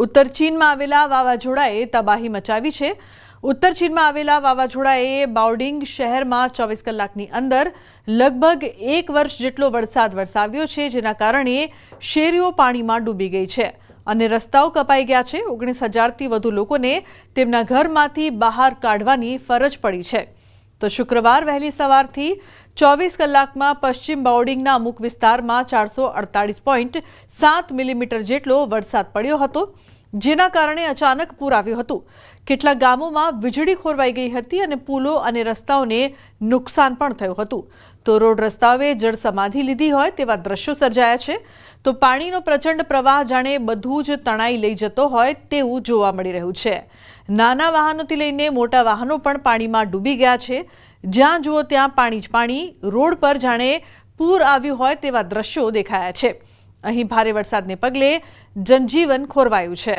ઉત્તર ચીનમાં આવેલા વાવાઝોડાએ તબાહી મચાવી છે। ઉત્તર ચીનમાં આવેલા વાવાઝોડાએ બાઓડિંગ શહેરમાં 24 કલાકની અંદર લગભગ 1 વર્ષ જેટલો વરસાદ વરસાવ્યો છે, જેના કારણે શેરીઓ પાણીમાં ડૂબી ગઈ છે અને રસ્તાઓ કપાઈ ગયા છે। 19,000થી વધુ લોકોને તેમના ઘરમાંથી બહાર કાઢવાની ફરજ પડી છે। તો શુક્રવાર વહેલી સવારથી 24 કલાકમાં પશ્ચિમ બાઓડિંગના અમુક વિસ્તારમાં 448.7 મિલીમીટર જેટલો વરસાદ પડ્યો હતો, જેના કારણે અચાનક પૂર આવ્યું હતું। કેટલાક ગામોમાં વીજળી ખોરવાઈ ગઈ હતી અને પુલો અને રસ્તાઓને નુકસાન પણ થયું હતું। તો રોડ રસ્તાઓએ જળ સમાધિ લીધી હોય તેવા દ્રશ્યો સર્જાયા છે। તો પાણીનો પ્રચંડ પ્રવાહ જાણે બધું જ તણાઈ લઈ જતો હોય તેવું જોવા મળી રહ્યું છે। નાના વાહનોથી લઈને મોટા વાહનો પણ પાણીમાં ડૂબી ગયા છે। જ્યાં જુઓ ત્યાં પાણી જ પાણી। રોડ પર જાણે પૂર આવ્યું હોય તેવા દ્રશ્યો દેખાયા છે। અહીં ભારે વરસાદને પગલે જનજીવન ખોરવાયું છે।